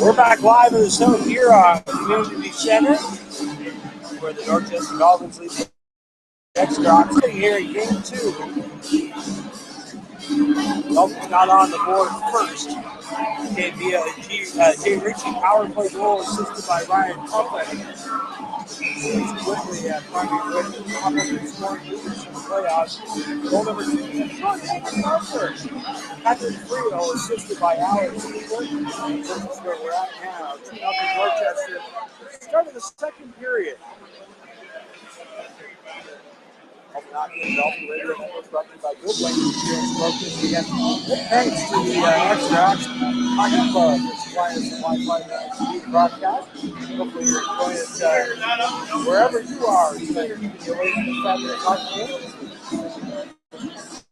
We're back live in the zone here on Community Center, where the Dorchester Dolphins lead Exeter. I'm sitting here in game 2. Dolphins got on the board first. Came via a Jay Ritchie power play goal assisted by Ryan Pumpkin. Quickly primary way to top of the scoring leaders in the playoffs. Goal number 2, Patrick Frio, assisted by Alex Cooper. This is where we're at now. 2-0 Dorchester. Start of the second period. Dolphin Radio Network brought to you by Goodwin Insurance Brokers. Again, thanks to the Extra Action Hockey Club for supplying us some Wi-Fi broadcast. Hopefully you're enjoying it wherever you are. It's better keeping you away from the fabulous hockey games.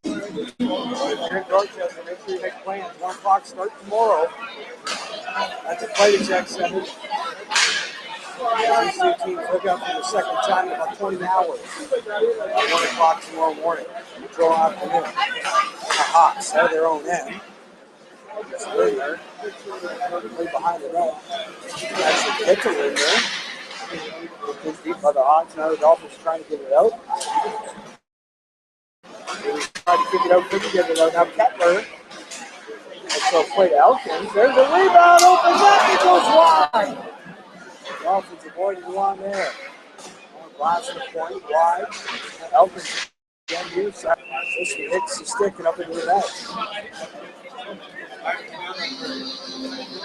If you're in Dorchester, make sure you make plans. 1 o'clock start tomorrow. That's a Fight Exec Center. These two teams hook up for the second time in about 20 hours. 1 o'clock tomorrow morning. Until afternoon. The Hawks have their own end. Just earlier. Right behind the net. Actually get to win there. It's deep by the Hawks. Now the Dolphins trying to get it out. They try to kick it out. Couldn't get it out. Now Kettler. So play to Elkins. There's a rebound. Opens up. It goes wide. Dolphins avoided one there. Blast the point wide. Elkins again here. This hits the stick and up into the net.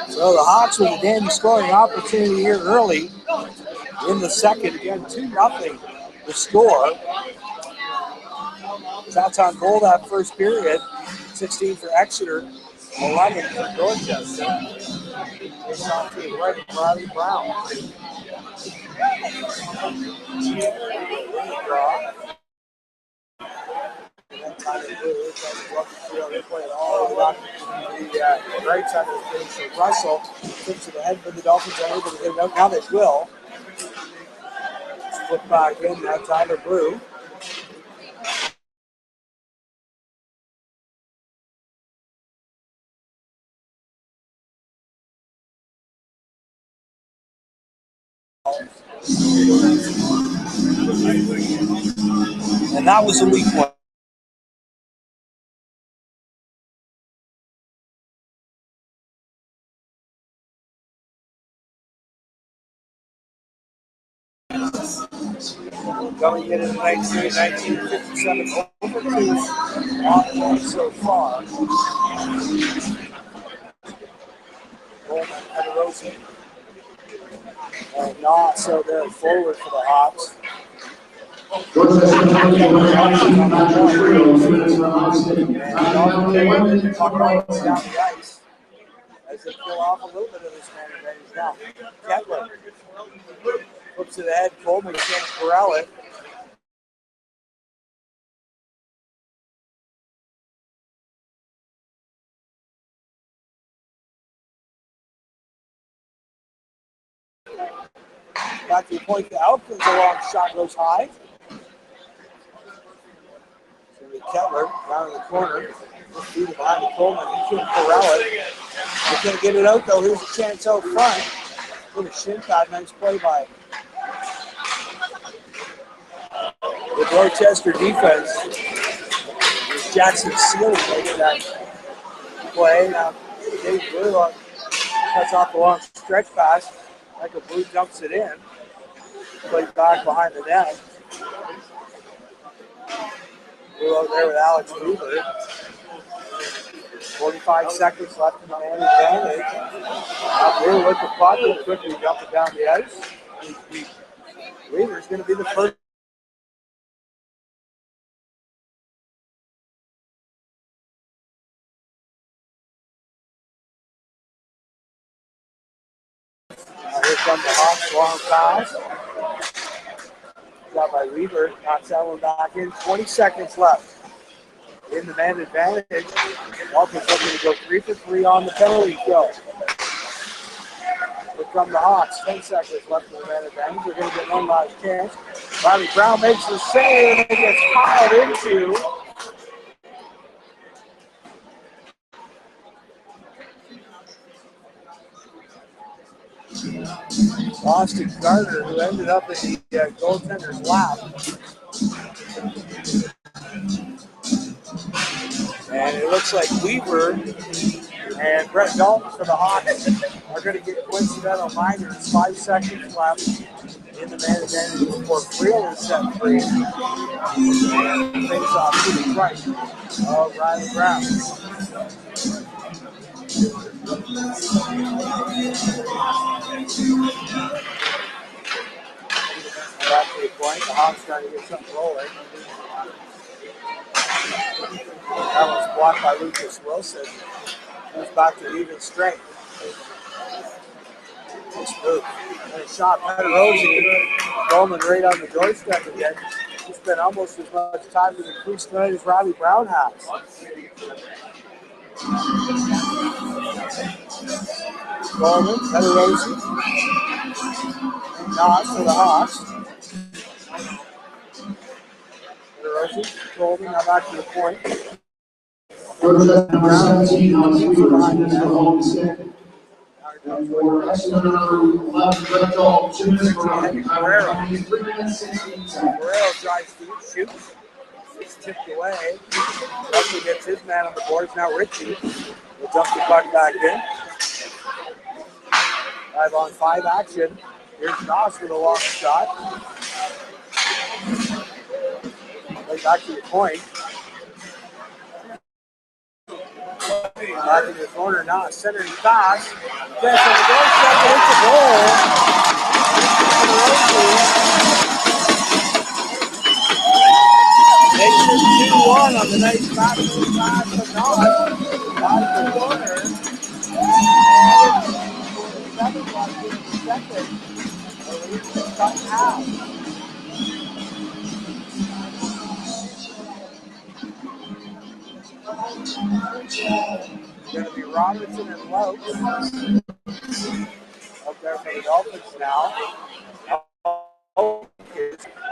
So the Hawks with a dandy scoring opportunity here early in the second. Again, 2-0 the score. Shots on goal that first period. 16 for Exeter, 11 for Dorchester. It's off to the right of Bradley Brown. They play it all the right side of the field. So Russell tips to the head for the Dolphins. Are able to get it out. Now they will. Flip back in. Now Tyler Blue. And that was a weak one. Going into 1957 over 2 on so far. Coleman and Rosen. And not so good forward for the Hawks. Down the ice as they kill off a little bit of this man advantage now. Kettler flips to the head. Coleman can't corral it. Back to the point. The Elkins, a long shot goes high. It's going to be Kettler down in the corner. Just beat it behind the Coleman. He can't corral it. They can't get it out though. Here's a chance out front. With a shin pad. Nice play by the Dorchester defense. Jackson Sealy making that play. Now Dave Blue cuts off the long stretch pass. Michael Blue dumps it in. Plays back behind the net. Blue out there with Alex Hoover. 45 seconds left in the man advantage. Blue with the puck. Real quickly dump it down the ice. Weaver's going to be the first. Here comes the Hawks, long pass. Got by Weaver, knocks that one back in. 20 seconds left in the man advantage. Dolphins looking to go 3 for 3 on the penalty kill. Here come the Hawks, 10 seconds left in the man advantage. They're going to get one last chance. Bradley Brown makes the save and gets piled into. Austin Gardner, who ended up in the goaltender's lap. And it looks like Weaver and Brett Dalton for the Hawks are going to get coincidental minors. 5 seconds left in the man advantage before Freeland is set free. And face off to the right of Riley Brown. Back to the point, the Hawks trying to get something rolling. That was blocked by Lucas Wilson. Moves back to even strength. Nice move. And a shot by Rosie. Bowman right on the doorstep again. He spent almost as much time in the crease tonight as Riley Brown has. Bowman, Rosie. Not for the Hawks. Rosie, Golden, now back to the point. Number 17 on the home stick. For Exeter, number 11, Brett Dalton, 2 minutes for Guerrero. 3 minutes, 16 seconds. Guerrero drives through, shoots. It's tipped away. Russell gets his man on the boards. Now Richie will dump the puck back in. 5-on-5 action. Here's Goss with a long shot. Right back to the point. Back in the corner now, centering pass. Gets on the doorstep, and it's a goal. Makes it 2-1 on the nice backfield pass from Knox. Out of the corner. And 7 left in the second. The lead is cut in half. It's going to be Robertson and Lowe up there for the Dolphins now.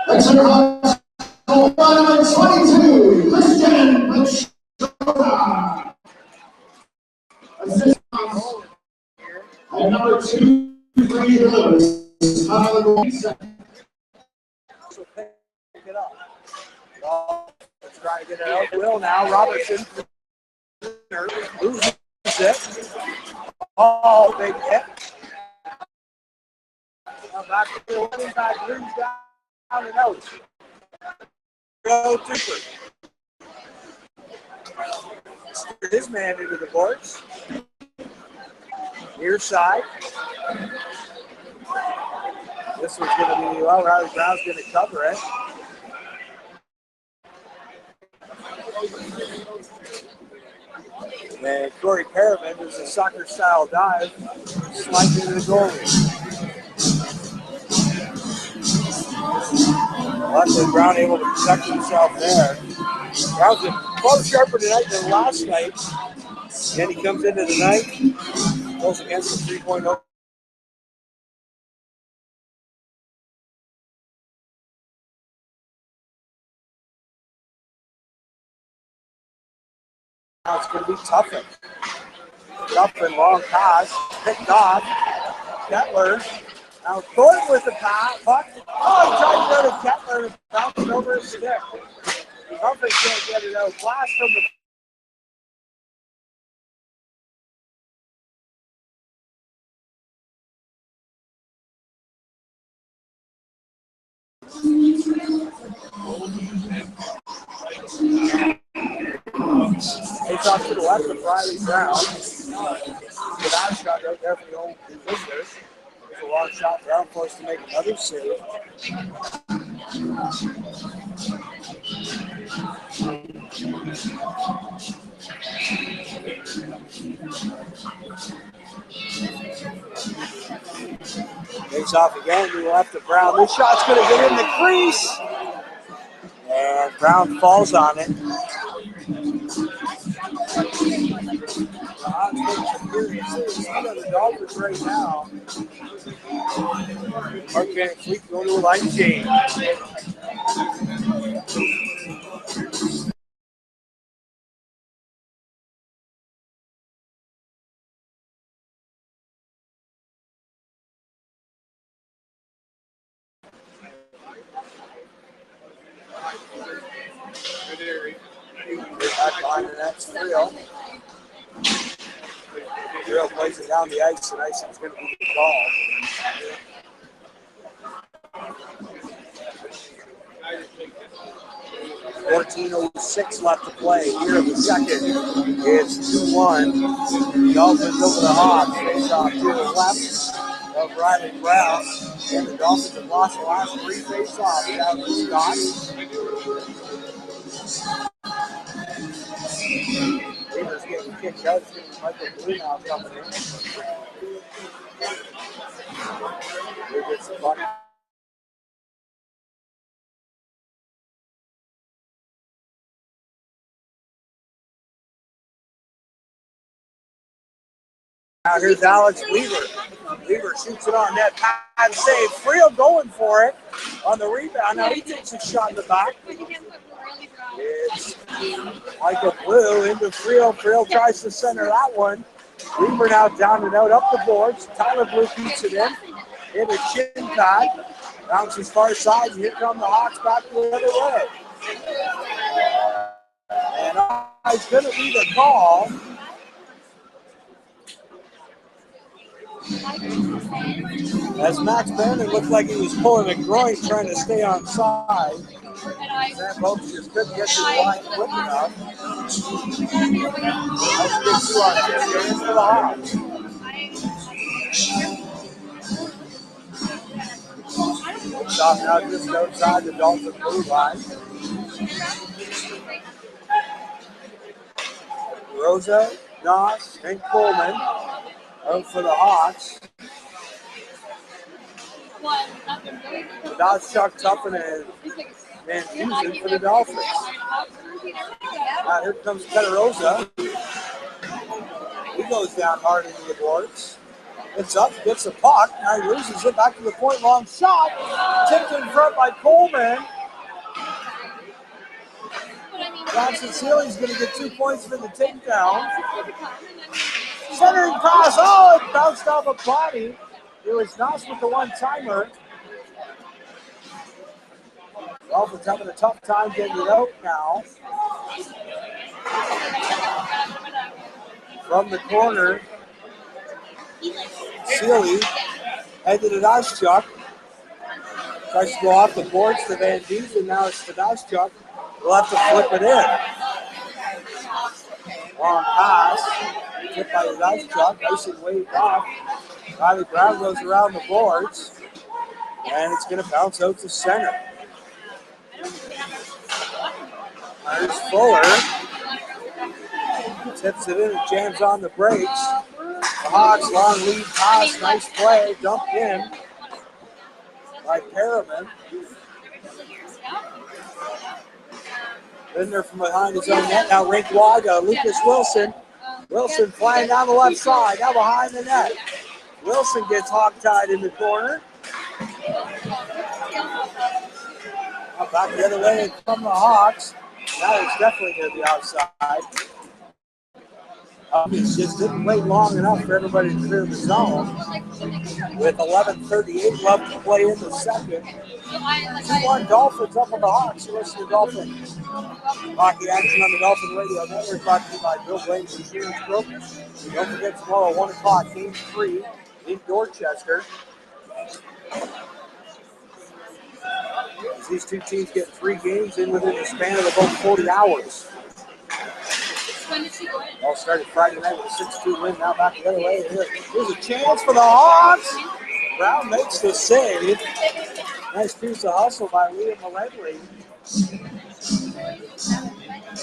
Exeter Hawks, number 22, Christian Machora. Assist and number 2, Brady Lewis. Pick it up. Let's try to get it out. Will now. Robertson loses it. Oh, big hit. Now back to the running back. Moves down and out. Go Cooper. His man into the boards. Near side. This one's going to be, well, Riley Brown's going to cover it. And Corey Paravan does a soccer-style dive, slides into the goalie. Luckily, Brown able to protect himself there. Brown's been far sharper tonight than last night. And he comes into the night, goes against the 3.0. Now it's going to be Tuffin. Tuffin, long pass, picked off. Kettler. Now Thornton with the pass. Puck. Oh, he tried to go to Kettler and bounced over his stick. Tuffin can't get it out. Blast from the Takes off to the left of Riley Brown. The bad shot right there for the old visitors. There's a long shot. Brown forced to make another save. Takes off again to the left of Brown. This shot's going to get in the crease. And Brown falls on it. The Dolphins right now. Mark Van Fleet going to a line change. it's Friel. Friel plays it down the ice, and ice is going to be the call. 14:06 left to play here in the second. It's 2-1. Dolphins over the Hawks. Face off to the left of Riley Brown. And the Dolphins have lost the last 3 face-offs down to Scott. Weaver's getting kicked out. It's getting Michael Blue now coming in. He gets the puck. Now here's Alex Weaver. Weaver shoots it on net. Pad save. Friel going for it on the rebound. Now he takes a shot in the back. It's Michael Blue into Friel. Friel tries to center that one. Weaver now down and out up the boards. Tyler Blue keeps it in a chin pad. Bounces far side, and here come the Hawks back the other way. And it's going to be the call. As Max Bannon looked like he was pulling a groin trying to stay on side. Sam Bopes just couldn't get to the line quick enough. That's a good 2 on 2 games for the Hawks. Off now just outside the Dolphin blue line. Rosa, Noss, and Coleman out for the Hawks. Chuck Tuffin and Fusion for the Dolphins. Now here comes Petarosa. He goes down hard into the boards. It's up, gets the puck. Now he loses it back to the point. Long shot. Tipped in front by Coleman. Johnson Sealy's going to get 2 points for the takedown. Centering pass. Oh, it bounced off a body. It was Noss with the one-timer. Dolphins having a tough time getting it out now. From the corner, Sealy headed to Daschuk. Tries to go off the boards to Van Dusen. Now it's to Daschuk. We'll have to flip it in. Long pass. Tipped by Daschuk. Icing waved off. Riley Brown goes around the boards. And it's going to bounce out to center. There's Fuller. Tips it in and jams on the brakes. The Hawks, long lead pass, nice play, dumped in by Perriman. Linder from behind his own net, now rinked wide, Lucas Wilson. Wilson flying down the left side, now behind the net. Wilson gets hog-tied in the corner. Back the other way from the Hawks. Now it's definitely going to be outside. It just didn't wait long enough for everybody to clear the zone. With 11:38 left to play in the second. 2-1 Dolphins up on the Hawks. You listen to Dolphin hockey action on the Dolphin Radio Network, brought to you by Bill Blaine Insurance Group. Don't forget tomorrow, 1 o'clock, Game 3 in Dorchester. These two teams get 3 games in within the span of about 40 hours. All started Friday night with a 6-2 win. Now back the other way. Here's a chance for the Hawks. Brown makes the save. Nice piece of hustle by Liam Maledley.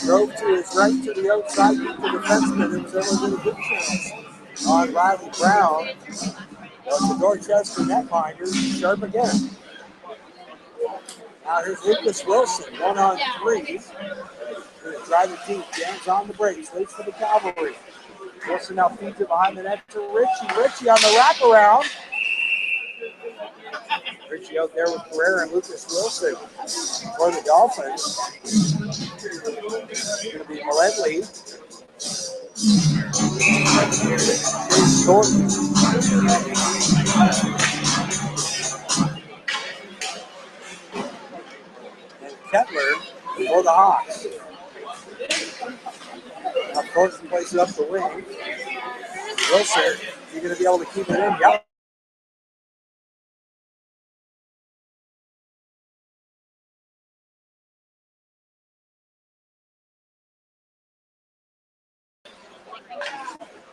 Drove to his right to the outside, beat the defenseman. It was able to get a good chance on Riley Brown. But the Dorchester netminder, sharp again. Now here's Lucas Wilson, 1-on-3. Drive the team, jams on the brakes, waits for the cavalry. Wilson now feeds it behind the net to Richie. Richie on the wraparound. Richie out there with Pereira and Lucas Wilson for the Dolphins. It's going to be Maledley. Chase Thornton. And Kettler for the Hawks. Thornton plays it up the wing. Wilson, you're going to be able to keep it in. Yep.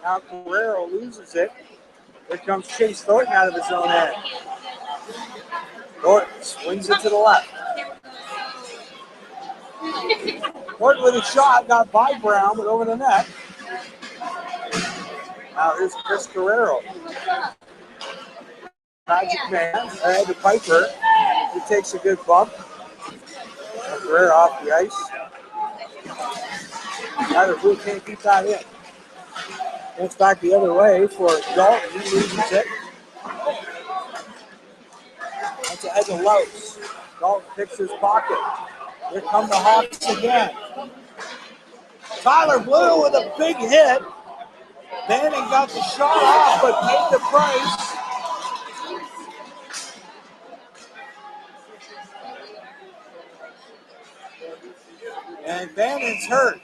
Now Guerrero loses it. Here comes Chase Thornton out of his own end. Thornton swings it to the left. Thornton with a shot, got by Brown, but over the net. Now here's Chris Guerrero. Magic man, ahead to Piper. He takes a good bump. Guerrero off the ice. Neither Blue can't keep that in. It's back the other way for Dalton. He loses it. That's ahead to Lowe's. Dalton picks his pocket. Here come the Hawks again. Tyler Blue with a big hit. Banning got the shot off, but paid the price. And Bannon's hurt.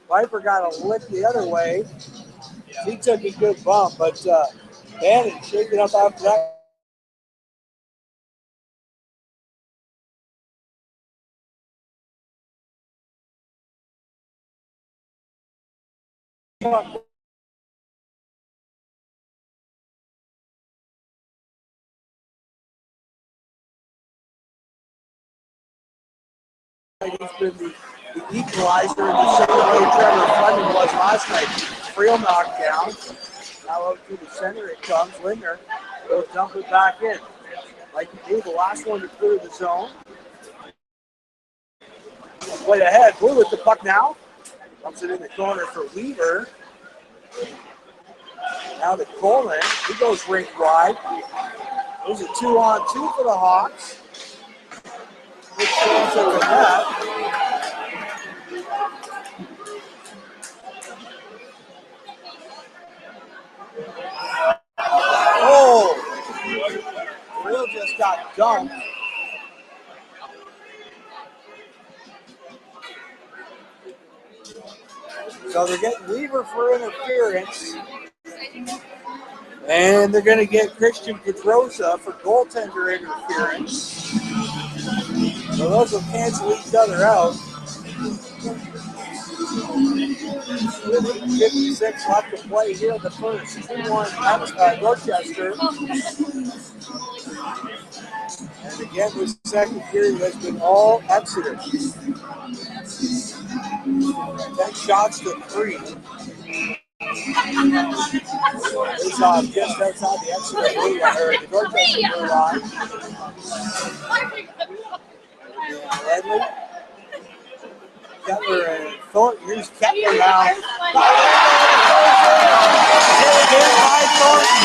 Viper got a lick the other way. He took a good bump, but Bannon shaking up after that. He's been the equalizer in the same way Trevor Fleming was last night. Freel knocked down. Now out to the center it comes. Lindner will dump it back in. Like he did the last one to clear the zone. Way ahead. Blue with the puck now. Dumps it in the corner for Weaver. Now to Coleman. He goes rink wide. There's a 2-on-2 for the Hawks. It stands at the net. Oh! Real just got dumped. So they're getting Weaver for interference. And they're going to get Christian Pedrosa for goaltender interference. So those will cancel each other out. 56 left to play here in the first. 2-1 Dorchester. And again, this second period has been all Exeter. 10 shots to 3. It's just outside the Exeter blue line, or the Dorchester blue line. Ledley, Kettler, and Thornton. Here's Kettler now. Hit again by Thornton.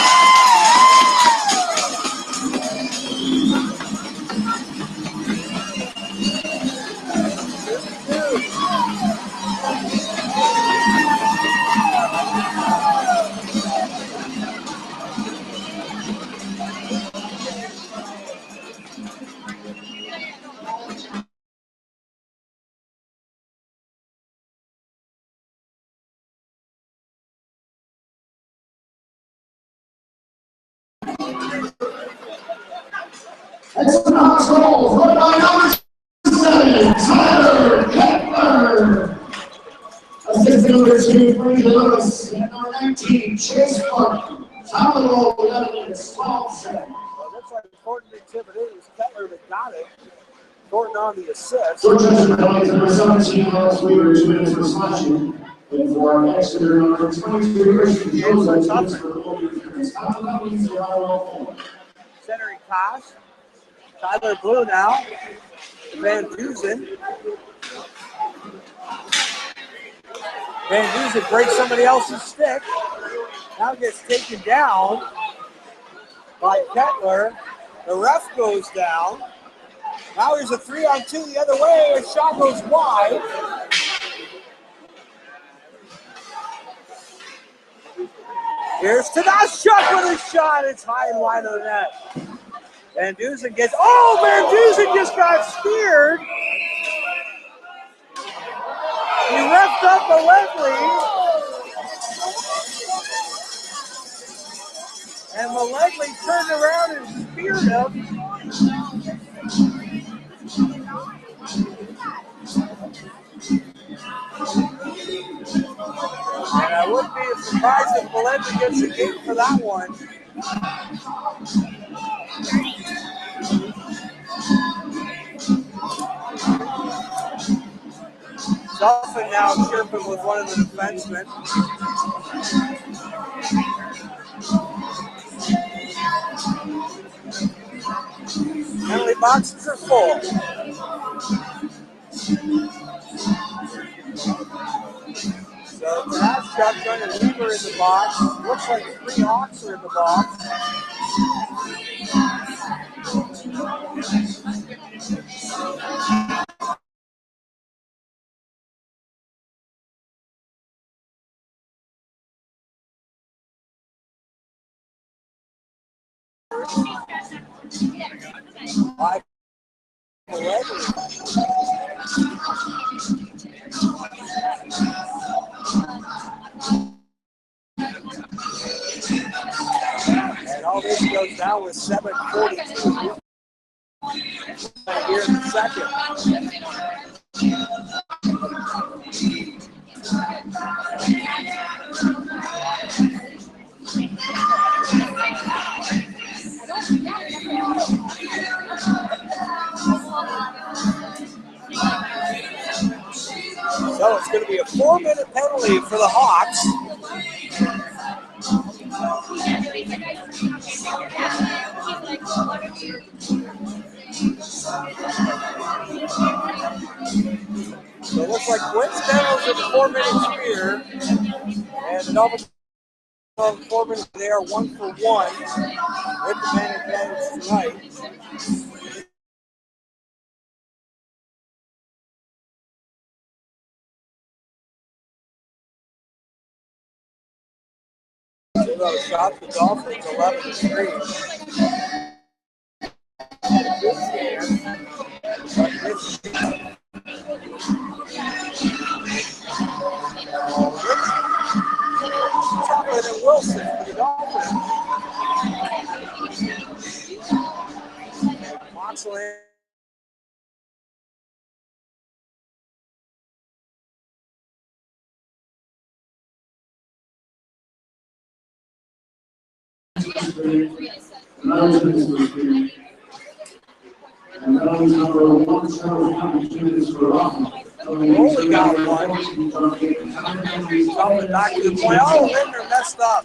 Excellent Hawks goal, run by number 7, Tyler Kettler. Assistant number 2, Brady Lewis, and number 19, Chase Thornton. Tyler goal, 11, 12 seconds. Well, that's like Thornton exhibited. It was Kettler that got it. Thornton on the assist. Dorchester penalty number 17, Alex Weaver, 2 minutes for slashing. And for Exeter, number 22, Christian Joseph, 2 minutes for goal defense. After that, we use the RL. Centering pass. Tyler Blue now. Van Dusen. Van Dusen breaks somebody else's stick. Now gets taken down by Kettler. The ref goes down. Now there's a 3-on-2 the other way. A shot goes wide. Here's Tedashuk with a shot. It's high and wide of the net. Van Dusen gets, Van Dusen just got speared. The ref Picked up by Leslie. And Malegli turned around and speared him. And I wouldn't be surprised if Malegli gets a game for that one. Dolphin now chirping with one of the defensemen. Penalty boxes are full. So that's Shotgun and Weaver in the box. Looks like 3 Hawks are in the box. By and all this goes down with 7:42 here in the second. So it's going to be a 4-minute penalty for the Hawks. So it looks like Winston with the 4-minute spear. And the Dolphins 4 minutes. They are 1 for 1 with the man advantage tonight. Zero shot, the Dolphins 11-3. Tougher than Wilson for the Dolphins. Moxley. Only got one. Coming back to the point. Oh, Lindner messed up.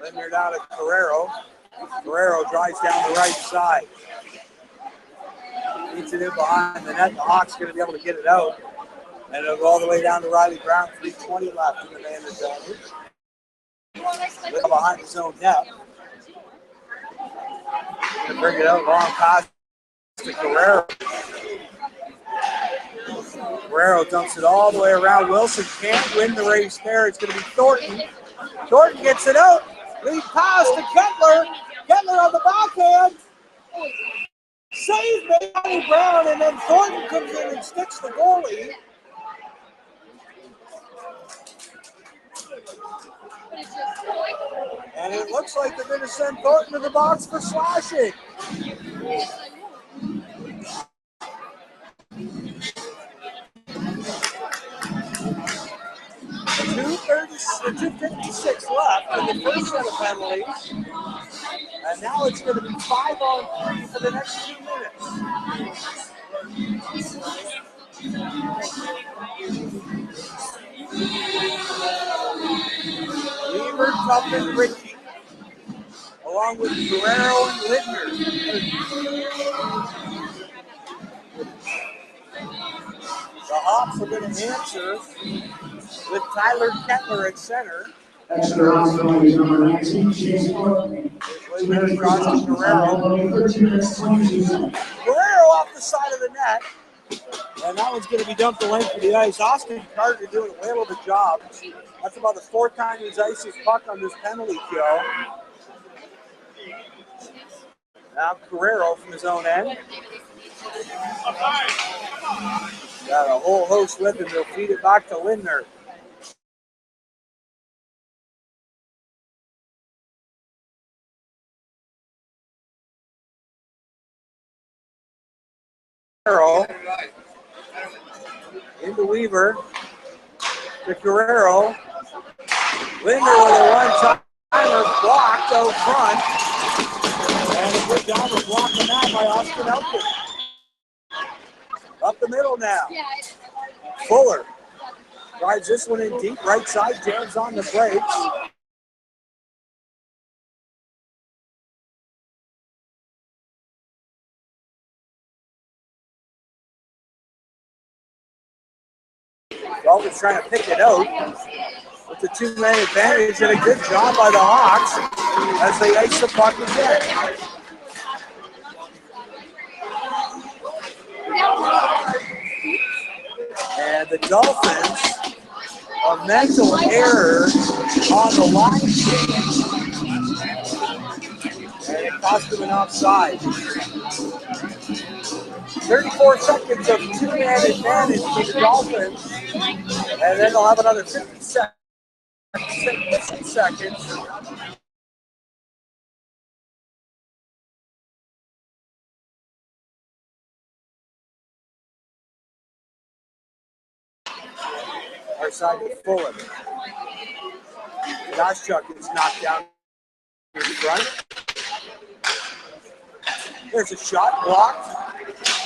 Lindner down to Carrero. Carrero drives down the right side. Beats it in behind the net. The Hawks going to be able to get it out. And it'll go all the way down to Riley Brown. 3:20 left in the man advantage. Look behind his own net. Going to bring it out. Long pass to Carrero. Carrero dumps it all the way around. Wilson can't win the race there. It's going to be Thornton. Thornton gets it out. Lead pass to Kettler. Kettler on the backhand. Save by Brown, and then Thornton comes in and sticks the goalie. And it looks like they're going to send Thornton to the box for slashing. 2:56 left in the first set of penalties. And now it's going to be 5-on-3 for the next 2 minutes. Weaver, Tubman, Ricky, along with Guerrero and Lindner. The Hawks are going to answer with Tyler Kettler at center. Exeter on number 19, Chase Courtney. Guerrero off the side of the net. And that one's going to be dumped the length of the ice. Austin Carter doing a whale of a job. That's about the 4th time he's iced his puck on this penalty kill. Now Guerrero from his own end. Got a whole host with him. They'll feed it back to Lindner. Into Weaver. To Guerrero. Lindner with a one-timer blocked out front. And a good job of blocking that by Austin Elkin. Up the middle now. Fuller drives this one in deep, right side, jams on the brakes. Dolphins trying to pick it out with the two-man advantage, and a good job by the Hawks as they ice the puck again. And the Dolphins, a mental error on the line change, and it cost them an offside. 34 seconds of two-man advantage for the Dolphins, and then they'll have another 50 seconds. Our side to Fuller. Goschuk is knocked down in front. There's a shot blocked.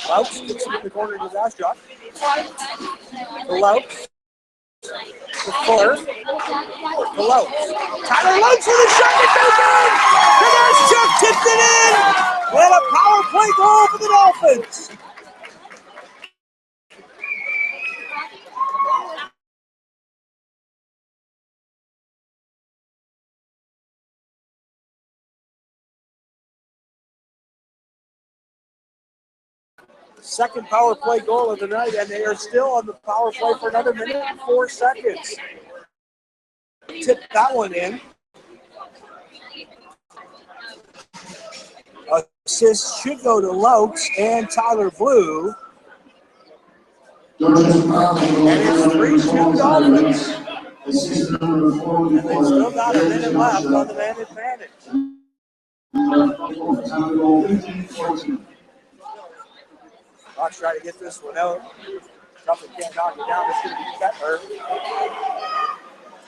Louts gets it in the corner to Goschuk. To Louts. To Fuller. To Louts. Tyler Louts with a shot to take it! Goschuk tipped it in! And a power play goal for the Dolphins. Second power play goal of the night, and they are still on the power play for another minute and 4 seconds. Tip that one in. Assist should go to Louts and Tyler Blue. And it's 3-2 Dolphins. And they've still got a minute left on the man advantage. Hawks try to get this one out. Tuffin can't knock it down. It's going to be Kettler.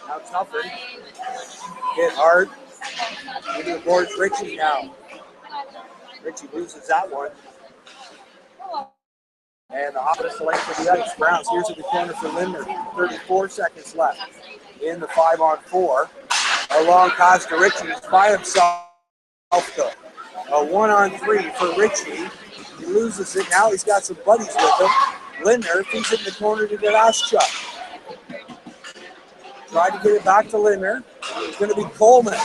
Now Tuffin. Hit hard. Into the boards, Richie now. Richie loses that one. And the opposite lane for the ice. Browns, here's in the corner for Lindner. 34 seconds left in the 5-on-4. A long pass to Richie. He's by himself, though. A 1-on-3 for Richie. He loses it. Now he's got some buddies with him. Lindner feeds it in the corner to Goschuk. Tried to get it back to Lindner. It's going to be Coleman.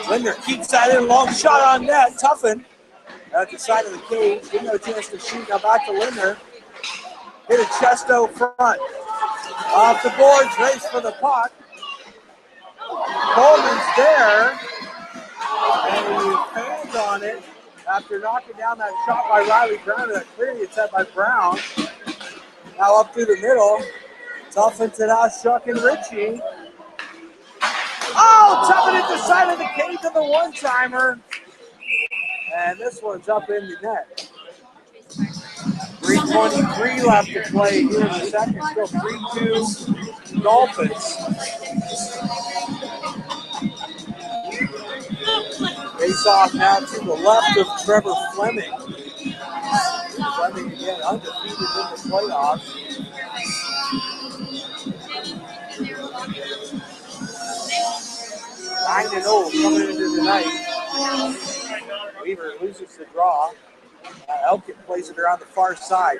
Lindner keeps that in. Long shot on net. Tuffin at the side of the cage. Didn't have a chance to shoot. Now back to Lindner. Hit a chest out front. Off the boards. Race for the puck. Coleman's there. And he fans on it after knocking down that shot by Riley Brown. That clearly it's set by Brown. Now up through the middle. Tuffin to Goschuk and Richie. Oh, Tuffin at the side of the cage of the one-timer. And this one's up in the net. 3:23 left to play here in the second. Still 3-2 Dolphins. Face off now to the left of Trevor Fleming. Fleming again undefeated in the playoffs. 9-0 coming into the night. Weaver loses the draw. Elkin plays it around the far side.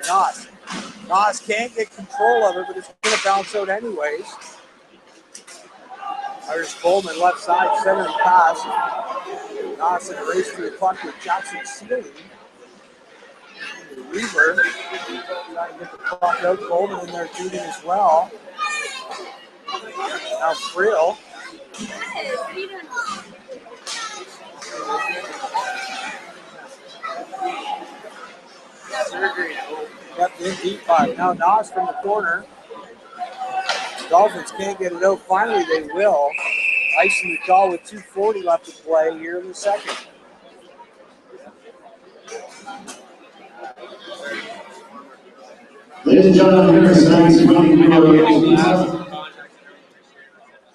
Nas can't get control of it, but it's going to bounce out anyways. There's Coleman left side, centering pass. Nas in a race to the puck with Jackson Sealy. Weaver trying to get the puck out. Coleman in there shooting as well. Now Frill. Kept in deep five. Now Nas from the corner. Dolphins can't get it out. Finally, they will. Icing the call with 2:40 left to play here in the second. Ladies and gentlemen, here is tonight's winning number.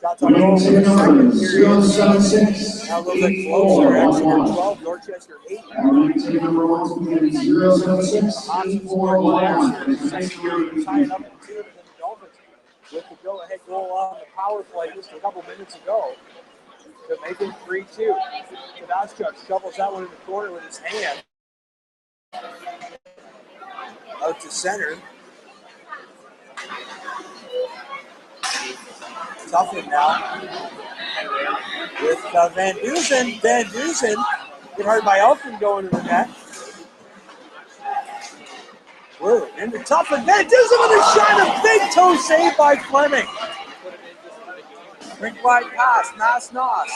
Shots on goal for the second period. 076. Now a little bit closer. Exeter 12, Dorchester 8. Number 076. Hawks scored one Exeter in the second period, tying up at 2, and then the Dolphins with the go-ahead goal on the power play just a couple minutes ago to make it 3-2. Tedashchuk shovels that one in the corner with his hand. Out to center. Toughen now with Van Dusen. Van Dusen get hard by Elkin going to the net. Whoa, into Toughen. Van Dusen with a shot, a big toe save by Fleming. Rink wide pass, Nas.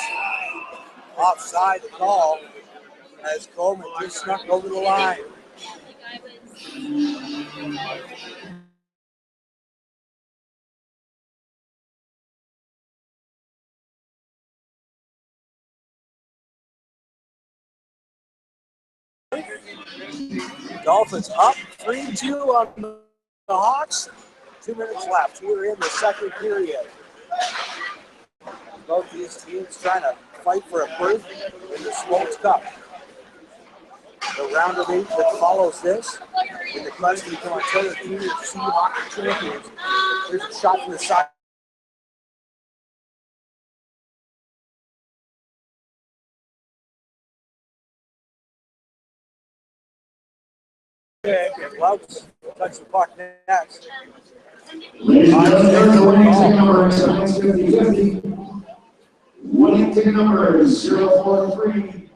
Offside the call as Coleman just snuck over the line. Dolphins up 3-2 on the Hawks. 2 minutes left here in the second period. Both these teams trying to fight for a berth in the Smoltz Cup. The round of 8 that follows this in the quest to become Ontario Junior C Hockey Champions. There's a shot from the side. And Louts touch the puck next. Ladies and gentlemen, winning ticket number 50-50. Winning ticket number 043.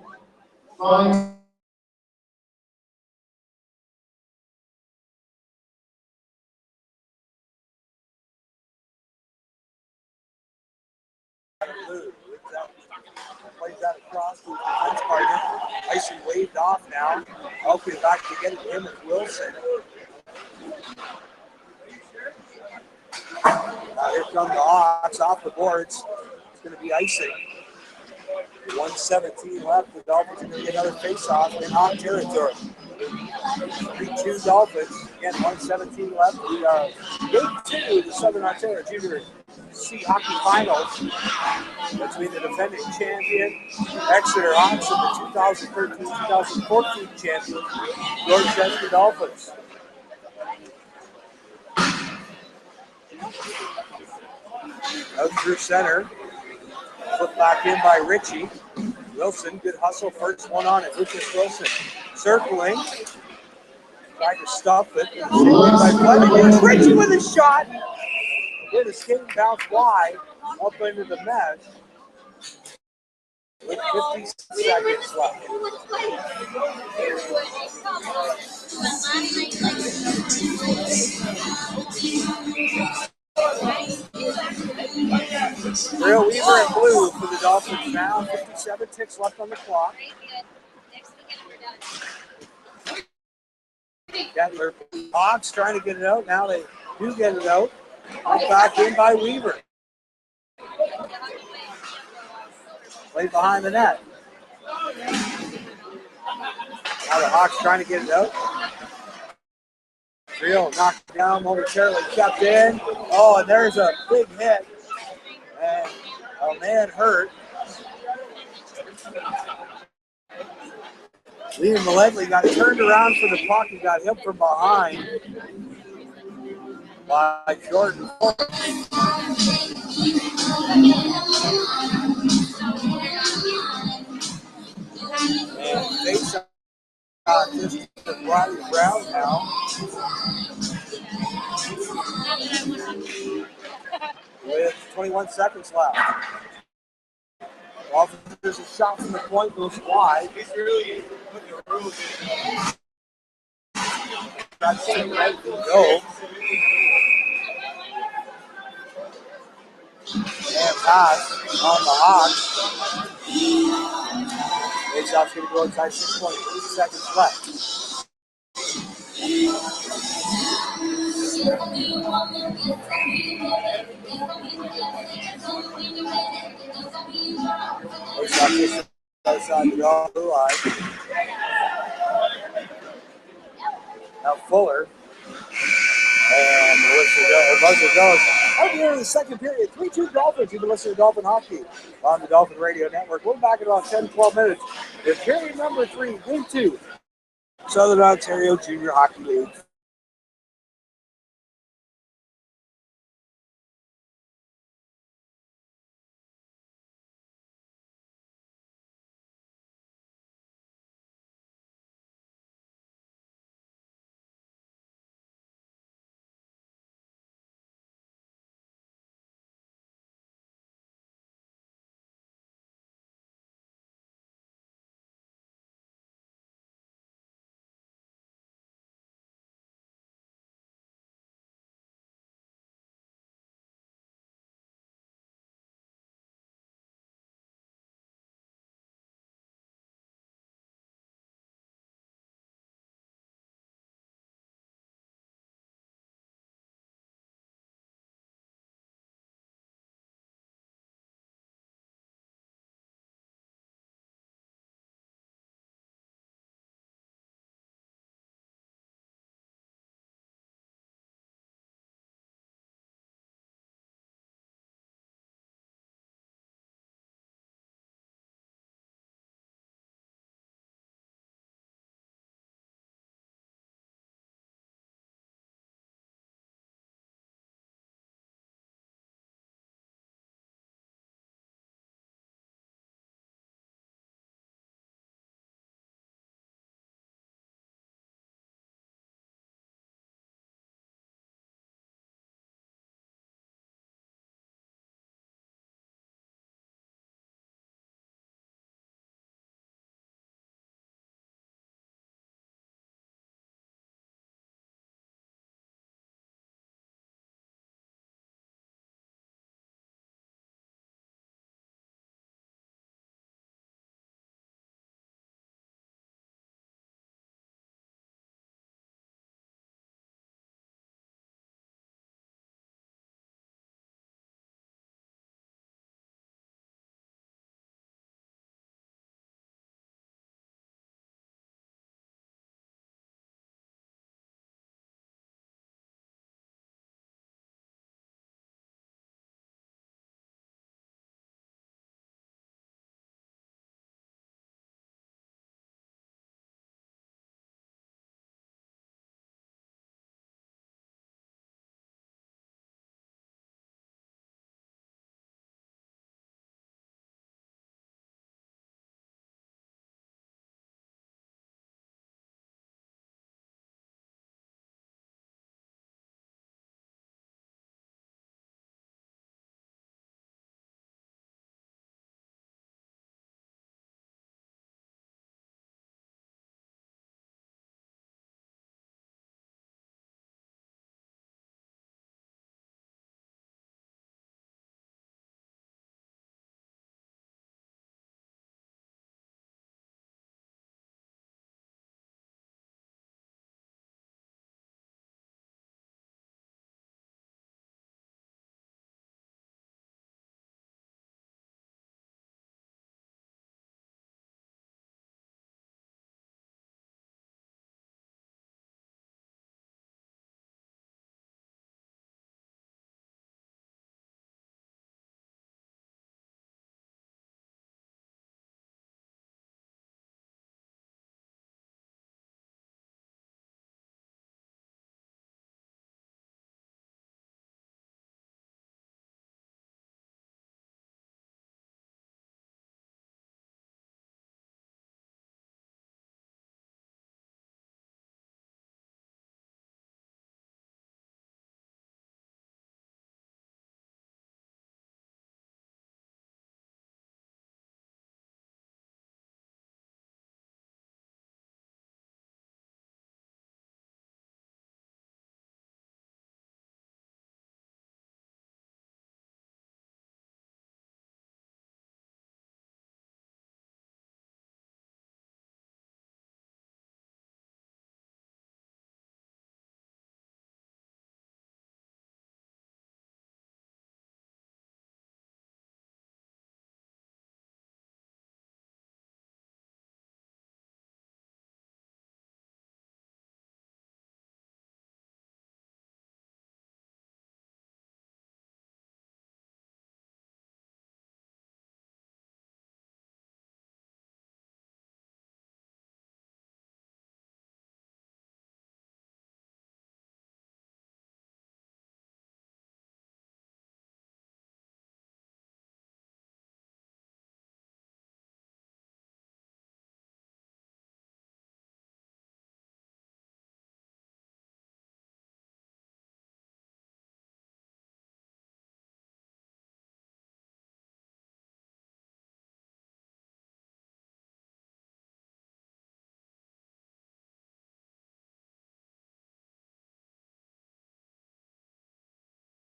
5. Plays that across to the defense partner. Icing waved off now. Elkin back to get it to him with Wilson. Now here come the Hawks off the boards. It's going to be icing. 1:17 left. The Dolphins are going to get another face-off in Hawk territory. 3-2 Dolphins. Again, 1:17 left. We are game 2 of the Southern Ontario Junior C Hockey Finals between the defending champion Exeter Hawks and the 2013-2014 champion Dorchester Dolphins. Out through center. Put back in by Ritchie. Wilson, good hustle, first one on it. Lucas Wilson circling. Trying to stuff it. By Fleming. Ritchie with a shot. With a skating bounce wide up into the mesh. With 50 seconds left. Real Weaver in blue for the Dolphins now. 57 ticks left on the clock. Kettler. Hawks trying to get it out. Now they do get it out. Back in by Weaver. Played behind the net. Now the Hawks trying to get it out. Trio knocked down momentarily, kept in. Oh, and there's a big hit. And a man hurt. Liam Maledley got turned around for the puck. He got hit from behind by Jordan. And face out just to Rodney Brown now. With 21 seconds left. There's a shot from the point, goes wide. He's really putting the rules in. That's right to go. And pass on the Hawks. Faceoff's going to go inside 6.8 seconds left. Looks like this outside the dog blue line. Now Fuller. And the buzzer goes. At the end of the second period, 3-2 Dolphins. You've been listening to Dolphin Hockey on the Dolphin Radio Network. We'll be back in about 10-12 minutes. It's period number 3, game 2. Southern Ontario Junior Hockey League